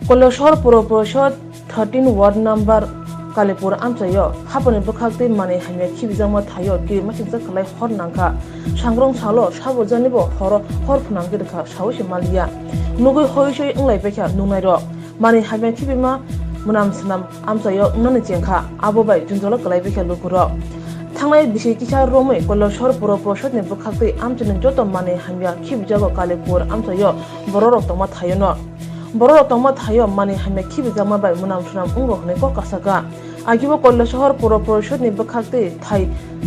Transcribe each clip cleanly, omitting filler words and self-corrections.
Kolosor Puro Porshot 13 Ward Number Kalipur Amchayo, Happen in Bukakti Money Hame Kibizama Tayo, Gi Machinza Kalai Hornanka, Shangrong Salo, Shabo Zanibo, Horpunangirka, Shawish Malia, Nugu Hoisho Unlebeka, Nunairo, Money Hame Kibima, Munam Sinam, Amchayo, Nanijanka, Abobai, Junzola Kalabeka Lukuro. Tangai bisi kisah Rome, Kolosor Puro Porshot in Bukakti Amchin Joto Money Hamia, Kibijago Kalipur Amchayo, Bororo Tomat Hayono. Bororo tomat hayo mani hame kibizama bai munam sunam ungo hne ko kasaka agibo Kolosor Puro Porshot ni bakhakte thai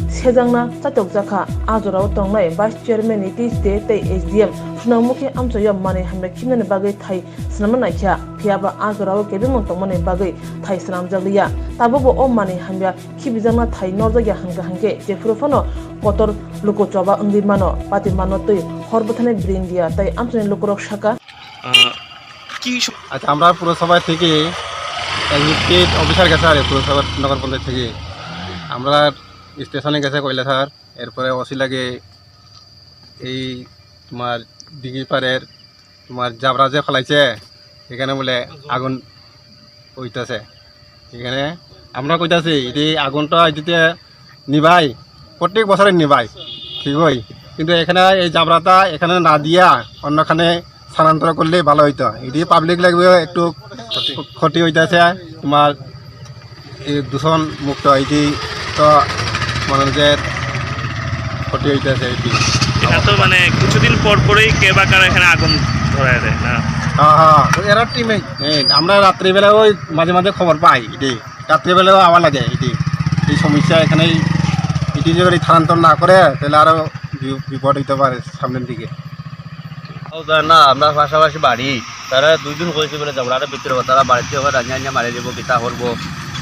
sejangna chatok jakha ajorao tongnai vice chairman iti state tei SDM sunamukhi amchayo mani hame kimne bagai thai snamna kya phiaba ajorao kebimon tongmane bagai thai snam jaglia tabobo o mani hambia kibizama thai norjagya hanga hange jefurofano kotor luko choba ungimano pati manotoi horbothane brindia tai amchane lukorok shaka আচ্ছা আমরা পুরসভা থেকে admit officer গেছে আর পুরসভা নগর পঞ্চায়েত থেকে আমরা স্টেশনে গেছে কইলা স্যার এরপরে ওসি লাগে এই তোমার দিঘি পাড়ের তোমার জাবরা যে ফেলাইছে এখানে বলে আগুন হইতেছে এখানে আমরা কইতাছি এই আগুনটা এদিকে নিভাই প্রত্যেক বছরে নিভাই ঠিক হয় কিন্তু এখানে এই জাবরাটা এখানে না দিয়া অন্যখানে স্থানান্তর করলে ভালো হইতো এটি পাবলিক লাগবে একটু ক্ষতি হইতেছে তোমার এই দূষণ মুক্ত এটি তো মানুষের ক্ষতি হইতেছে এটি এটা তো মানে কিছুদিন পর পরেই কে বা কারা এখানে আগুন ধরায় দেয় না হ্যাঁ এরা টিমে আমরা রাত্রিবেলা ওই মাঝে মাঝে খবর পাই এটি রাত্রিবেলাও আওয়া লাগে এটি এই সমস্যা এখানে এটি যদি স্থানান্তর না করে তাহলে আরও বিপদ হইতে পারে সামনের দিকে না আমরা পাশাপাশি বাড়ি তারা 2 দিন কইছে বলে যাবো আর ভিতরে তারা বাড়িতে হবে রান্না মারি দেবো কিতা করবো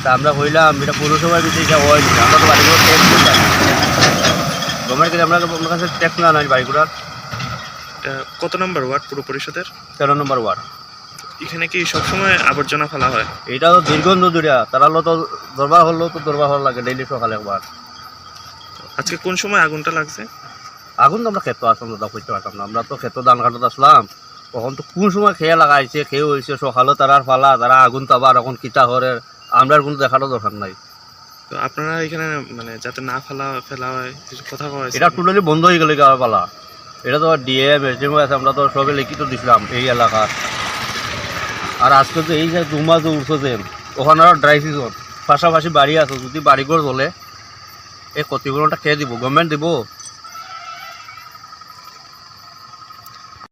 তা আমরা হইলাম এটা পৌরসভার ভিতরে যা হয় আমরা তো বাড়িগুলো ট্যাক্স দিতাম গভর্নমেন্ট থেকে আমরা আপনার কাছে ট্যাক্স না নাই বাড়িগুলোর কত নম্বর ওয়ার্ড পুরো পরিষদের 13 নম্বর ওয়ার্ড এখানে কি সবসময় আবর্জনা ফেলা হয় এটা তো দীর্ঘদিন ধরে তারা তো দরবার হলো তো দরবার হল লাগে ডেইলি সকালে একবার আজকে কোন সময় আগুনটা লাগছে আগুন তো আমরা ক্ষেত আসলাম দাদা করতে পারতাম না আমরা তো ক্ষেত ধান কাটতে আসলাম তখন তো কোন সময় খেয়ে লাগাইছে খেয়ে হয়েছে সকালে তারার ফালা তারা আগুন তো আবার এখন কিতা করে আমরা কোনো দেখারও দরকার নাই তো আপনারা এখানে মানে যাতে না ফেলা হয় কিছু কথা কয় এটা টোটালি বন্ধ হয়ে গেলে গাওয়ার পালা এটা তো ডিএম এসডিএম আছে আমরা তো সবে লিখিত দিছিলাম এই এলাকার আর আজকে তো এই যে 2 মাস উঠছে ওখানে আর ড্রাই সিজন পাশাপাশি বাড়ি আছে যদি বাড়িঘর জ্বলে এই ক্ষতিপূরণটা খেয়ে দিব গভর্নমেন্ট দিব